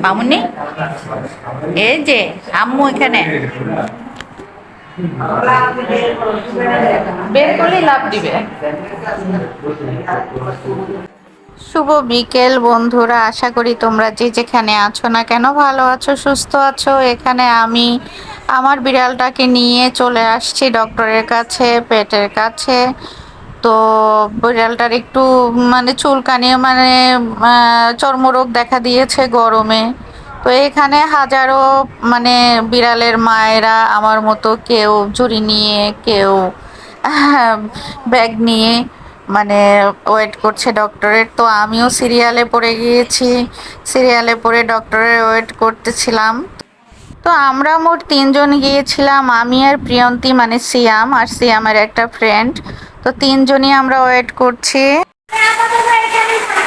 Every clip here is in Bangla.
মামুনি, এই যে আম্মু এখানে। বের করলেই লাভ দিবে। শুভ বিকেল বন্ধুরা, আশা করি তোমরা যে যেখানে আছো না কেন ভালো আছো, সুস্থ আছো। এখানে আমি আমার বিড়ালটাকে নিয়ে চলে আসছি ডক্টরের কাছে, পেটের কাছে। তো বিড়ালটার একটু মানে চুলকানি, মানে চর্মরোগ দেখা দিয়েছে গরমে। তো এখানে হাজারো মানে বিড়ালের মায়েরা আমার মতো, কেউ ঝুড়ি নিয়ে, কেউ ব্যাগ নিয়ে মানে ওয়েট করছে ডক্টরের। তো আমিও সিরিয়ালে পড়ে গিয়েছি, সিরিয়ালে পড়ে ডক্টরের ওয়েট করতেছিলাম। তো আমরা মোট তিনজন গিয়েছিলাম, আমি আর প্রিয়ন্তী মানে সিয়াম, আর সিয়ামের একটা ফ্রেন্ড। তো তিনজনই আমরা ওয়েট করছি।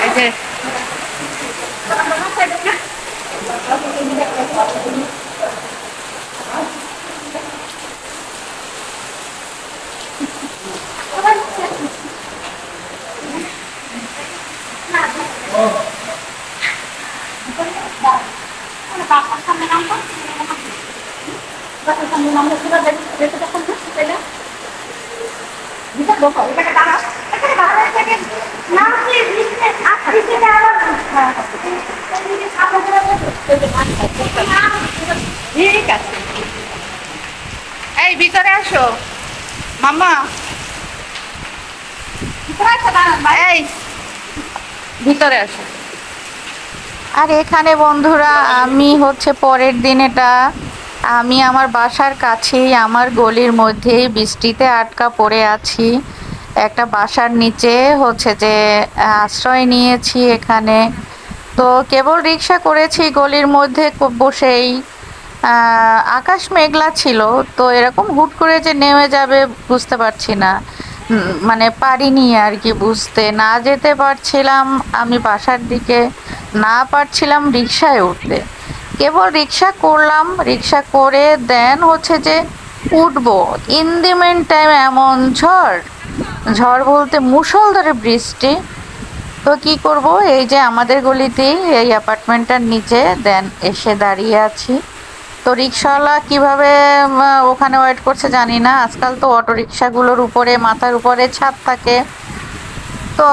এই যে ঠিক আছে, এই ভিতরে আসো মাম্মা, এই ভিতরে আসো। আর এখানে বন্ধুরা আমি হচ্ছে পরের দিন, এটা আমি আমার বাসার কাছেই, আমার গলির মধ্যেই বৃষ্টিতে আটকা পড়ে আছি। একটা বাসার নিচে হচ্ছে যে আশ্রয় নিয়েছি এখানে। তো কেবল রিক্সা করেছি গলির মধ্যে বসেই। আকাশ মেঘলা ছিল, তো এরকম হুট করে যে নেমে যাবে বুঝতে পারছি না। মানে পারিনি আর কি বুঝতে, না যেতে পারছিলাম আমি বাসার দিকে, না পারছিলাম রিক্সায় উঠতে। কেবল রিক্সা করলাম, রিক্সা করে দেন হচ্ছে যে উঠবো, ইন দি মেন টাইম এমন ঝড়, ঝড় বলতে মুষলধারে বৃষ্টি। তো কি করব, এই যে আমাদের গলিতেই এই অ্যাপার্টমেন্টটার নিচে দেন এসে দাঁড়িয়ে আছি। তো রিক্সাওয়ালা কিভাবে ওখানে ওয়েট করছে জানি না। আজকাল তো অটো রিক্সাগুলোর উপরে, মাথার উপরে ছাদ থাকে, তো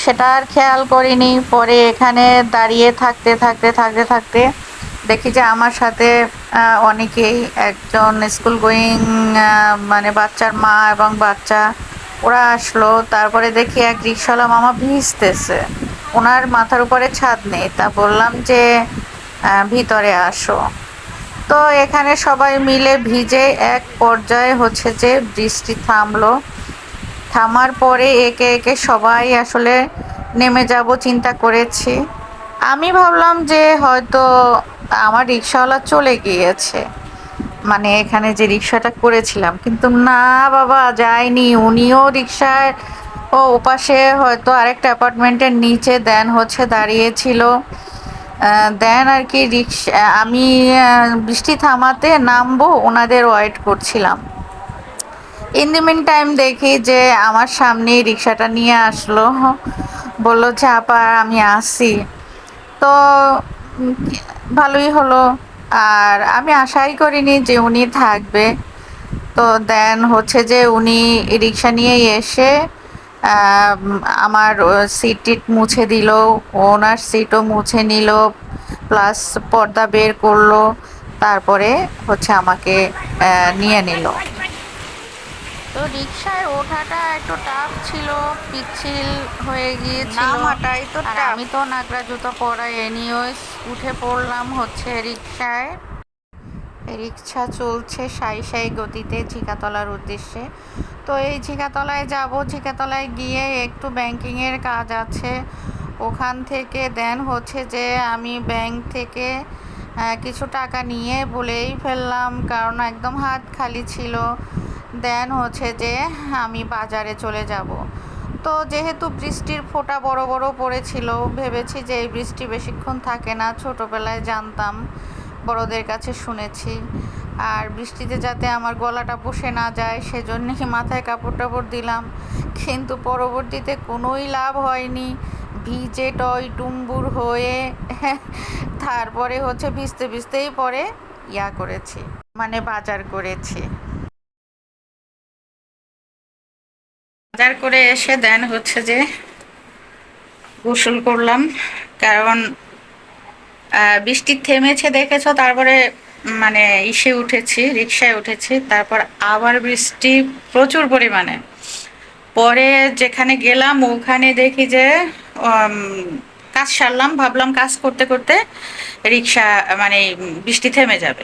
সেটা আর খেয়াল করিনি। পরে এখানে দাঁড়িয়ে থাকতে থাকতে থাকতে থাকতে দেখি যে আমার সাথে অনেকেই, একজন স্কুল গোয়িং মানে বাচ্চার মা এবং বাচ্চা, ওরা আসলো। তারপরে দেখি এক রিক্সাওয়ালা মামা ভিজতেছে, ওনার মাথার উপরে ছাদ নেই। তা বললাম যে ভিতরে আসো। তো এখানে সবাই মিলে ভিজে এক পর্যায়ে হচ্ছে যে বৃষ্টি থামলো। থামার পরে একে একে সবাই আসলে নেমে যাব চিন্তা করেছি। আমি ভাবলাম যে হয়তো আমার রিক্সাওয়ালা চলে গিয়েছে, মানে এখানে যে রিক্সাটা করেছিলাম, কিন্তু না বাবা, যায়নি। উনিও রিক্সায় ওপাশে হয়তো আরেকটা অ্যাপার্টমেন্টের নিচে দেন হচ্ছে দাঁড়িয়েছিল। দেন আর কি রিক্সা, আমি বৃষ্টি থামাতে নামবো ওনাদের ওয়েট করছিলাম। ইন দি মিন টাইম দেখি যে আমার সামনেই রিক্সাটা নিয়ে আসলো, বললো যে আপা আমি আসি। তো ভালোই হলো, আর আমি আশাই করিনি যে উনি থাকবে। তো দেন হচ্ছে যে উনি রিক্সা নিয়ে এসে আমার সিট টিট মুছে দিল, ওনার সিটও মুছে নিল, প্লাস পর্দা বের করলো। তারপরে হচ্ছে আমাকে নিয়ে নিল। তো রিক্সায় ওঠাটা একটু টাফ ছিল, পিচ্ছিল হয়ে গিয়েছিল, নামাটাই তো টাফ। আমি তো নাগরা জুতো পরা, এনিওয়েজ উঠে পড়লাম হচ্ছে রিক্সায়। রিক্সা চলছে সাই সাই গতিতে ঝিকাতলার উদ্দেশ্যে। তো এই ঝিকাতলায় যাব, ঝিকাতলায় গিয়ে একটু ব্যাংকিংয়ের কাজ আছে, ওখান থেকে দেন হচ্ছে যে আমি ব্যাংক থেকে কিছু টাকা নিয়ে বলেই ফেললাম, কারণ একদম হাত খালি ছিল। দেন হচ্ছে যে আমি বাজারে চলে যাব। তো যেহেতু বৃষ্টির ফোঁটা বড় বড় পড়েছিল, ভেবেছি যে এই বৃষ্টি বেশিক্ষণ থাকে না, ছোটোবেলায় জানতাম, বড়দের কাছে শুনেছি। আর বৃষ্টিতে যাতে আমার গলাটা বসে না যায় সেজন্যই মাথায় কাপড় টাপড় দিলাম, কিন্তু পরবর্তীতে কোনোই লাভ হয়নি। ভিজে টই টুম্বুর হয়ে তারপরে হচ্ছে ভিজতে ভিজতেই পরে করেছি, মানে বাজার করেছি। বাজার করে এসে দেন হচ্ছে যে গোসল করলাম, কারণ বৃষ্টি থেমেছে দেখেছো, তারপরে মানে উঠেছি, রিক্সায় উঠেছি, তারপর আবার বৃষ্টি প্রচুর পরিমাণে। পরে যেখানে গেলাম ওখানে দেখি যে উম, কাজ সারলাম, ভাবলাম কাজ করতে করতে রিক্সা মানে বৃষ্টি থেমে যাবে।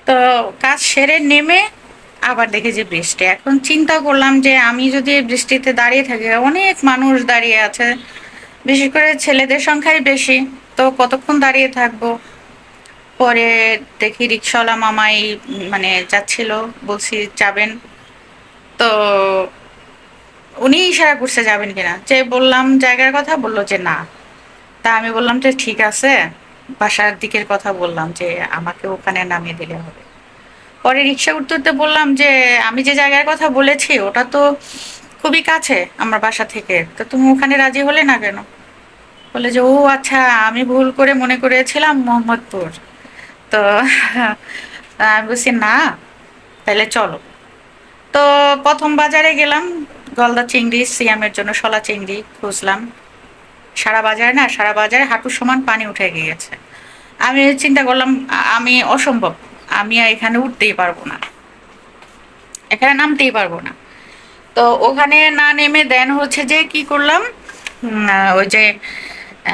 তো কাজ সেরে নেমে আবার দেখি যে বৃষ্টি। এখন চিন্তা করলাম যে আমি যদি এই বৃষ্টিতে দাঁড়িয়ে থাকি, অনেক মানুষ দাঁড়িয়ে আছে, বিশেষ করে ছেলেদের সংখ্যাই বেশি, তো কতক্ষণ দাঁড়িয়ে থাকবো। পরে দেখি রিক্সাওয়ালা মামাই মানে যাচ্ছিল, বলছি যাবেন, তো উনি ইশারা করছে যাবেন কিনা, যে বললাম জায়গার কথা, বললো যে না। তা আমি বললাম যে ঠিক আছে, বাসার দিকের কথা বললাম যে আমাকে ওখানে নামিয়ে দিলে হবে। পরে রিক্সা উঠতে উঠতে বললাম যে আমি যে জায়গার কথা বলেছি ওটা তো খুবই কাছে আমার বাসা থেকে, তো তুমি ওখানে রাজি হলে না কেন? বলে যে ও আচ্ছা, আমি ভুল করে মনে করেছিলাম মোহাম্মদপুর। তো আমি বলছি না, তাহলে চলো। তো প্রথম বাজারে গেলাম, গলদা চিংড়ি, সিয়ামের জন্য শলা চিংড়ি খুঁজলাম। সারা বাজারে না, সারা বাজারে হাঁটু সমান পানি উঠে গিয়েছে। আমি চিন্তা করলাম আমি অসম্ভব, আমি আর এখানে উঠতেই পারবো না, এখানে নামতেই পারবো না। তো ওখানে না নেমে দেন হচ্ছে যে কি করলাম, ওই যে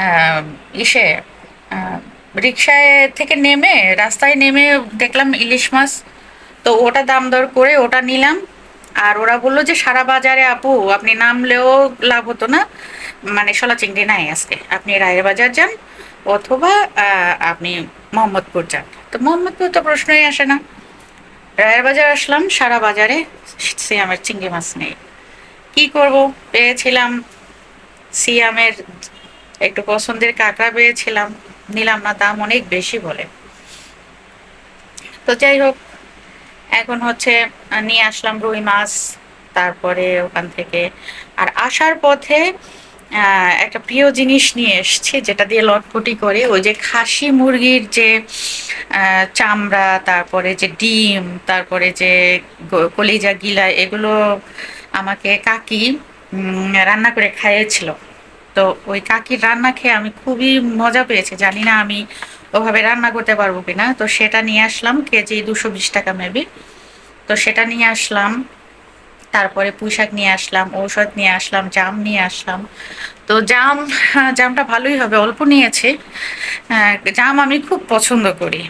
আহ, ইসে আহ, রিক্সায় থেকে নেমে রাস্তায় নেমে দেখলাম ইলিশ মাছ, তো ওটা দাম দর করে ওটা নিলাম। আর ওরা বললো যে সারা বাজারে আপু আপনি নামলেও লাভ হতো না, মানে শলা চিংড়ি নাই আজকে, আপনি রায়ের বাজার যান অথবা আপনি মোহাম্মদপুর যান। তো মোহাম্মদপুর তো প্রশ্নই আসে না। রায়ের বাজার আসলাম, সারা বাজারে সিয়ামের চিংড়ি মাছ নেই। কি করব, পেয়েছিলাম সিয়ামের একটু পছন্দের কাঁকড়া পেয়েছিলাম, নিলাম না, দাম অনেক বেশি বলে। তো যাই হোক, এখন হচ্ছে নিয়ে আসলাম রুই মাছ, তারপরে ওখান থেকে। আর আসার পথে একটা প্রিয় জিনিস নিয়ে এসেছি, যেটা দিয়ে লটপটি করে, ওই যে খাসি মুরগির যে চামড়া, তারপরে যে ডিম, তারপরে যে কলিজা গিলা, এগুলো আমাকে কাকি রান্না করে খাইয়েছিল। তো ওই কাকির রান্না খেয়ে আমি খুবই মজা পেয়েছি, জানি না আমি ওভাবে রান্না করতে পারবো কিনা। তো সেটা নিয়ে আসলাম, কেজি 220 টাকা মেবি। তো সেটা নিয়ে আসলাম, তারপরে পুঁইশাক নিয়ে আসলাম, ঔষধ নিয়ে আসলাম, জাম নিয়ে আসলাম। তো জামটা ভালোই হবে, অল্প নিয়েছি। জাম আমি খুব পছন্দ করি।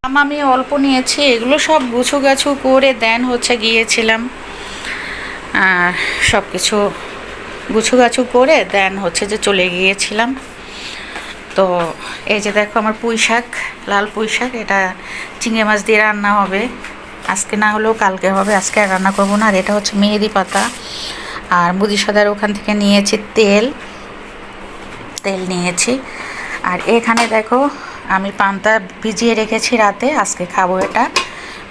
জাম আমি অল্প নিয়েছি, এগুলো সব গুছু গাছু করে দেন হচ্ছে গিয়েছিলাম, সব কিছু গুছু গাছু করে দেন হচ্ছে যে চলে গিয়েছিলাম। তো এই যে দেখো আমার পুঁই শাক, লাল পুঁই শাক, এটা চিংড়ি মাছ দিয়ে রান্না হবে, আজকে না হলেও কালকে হবে, আজকে আর রান্না করবো না। আর এটা হচ্ছে মেহেদি পাতা। আর মুদি সদার ওখান থেকে নিয়েছি তেল, তেল নিয়েছি। আর এখানে দেখো আমি পান্তা ভিজিয়ে রেখেছি রাতে, আজকে খাবো এটা।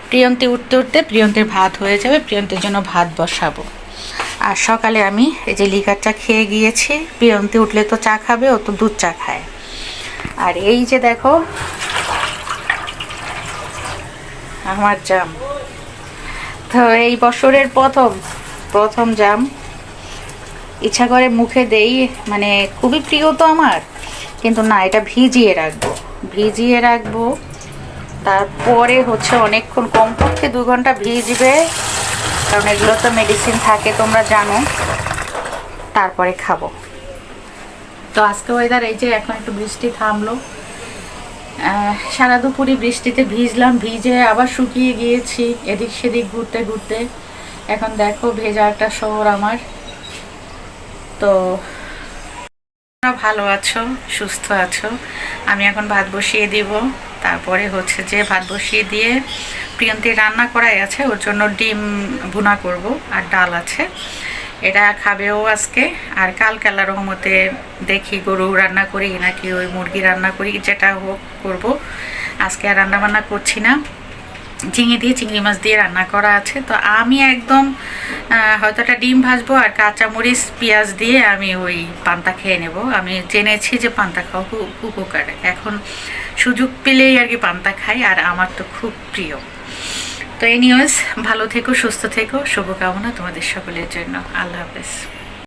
প্রিয়ন্তী উঠতে উঠতে প্রিয়ন্তীর ভাত হয়ে যাবে, প্রিয়ন্তীর জন্য ভাত বসাবো। আর সকালে আমি এই যে লিকার চা খেয়ে গিয়েছি, প্রিয়ন্তী উঠলে তো চা খাবে, ও তো দুধ চা খায়। আর এই যে দেখো আমার জাম, তো এই বছরের প্রথম প্রথম জাম, ইচ্ছা করে মুখে দেই, মানে খুবই প্রিয় তো আমার, কিন্তু না, এটা ভিজিয়ে রাখবো, ভিজিয়ে রাখবো। তারপরে হচ্ছে অনেকক্ষণ, কমপক্ষে 2 ঘন্টা ভিজবে, কারণ এগুলো তো মেডিসিন থাকে তোমরা জানো, তারপরে খাবো। তো আজকে ওয়েদার এই যে, এখন একটু বৃষ্টি থামলো। সারা দুপুরে বৃষ্টিতে ভিজলাম, ভিজে আবার শুকিয়ে গিয়েছি এদিক সেদিক ঘুরতে ঘুরতে। এখন দেখো ভেজা একটা শহর আমার। তো তোমরা ভালো আছো, সুস্থ আছো। আমি এখন ভাত বসিয়ে দিব, তারপরে হচ্ছে যে ভাত বসিয়ে দিয়ে প্রিয়ন্তী রান্না করাই আছে, ওর জন্য ডিম ভুনা করব, আর ডাল আছে, এটা খাবেও আজকে। আর কালকে আল্লাহর রহমতে দেখি গরু রান্না করি নাকি ওই মুরগি রান্না করি, যেটা হোক করব। আজকে আর রান্না বান্না করছি না। ঝিঙে দিয়ে চিংড়ি মাছ দিয়ে রান্না করা আছে। তো আমি একদম হয়তো একটা ডিম ভাজবো আর কাঁচামরিচ পেঁয়াজ দিয়ে আমি ওই পান্তা খেয়ে নেব। আমি জেনেছি যে পান্তা খাওয়া খুব উপকার, এখন সুযোগ পেলেই আর কি পান্তা খাই, আর আমার তো খুব প্রিয়। তো এনিওয়েজ, ভালো থেকো, সুস্থ থেকো, শুভকামনা তোমাদের সকলের জন্য। আল্লাহ হাফেজ।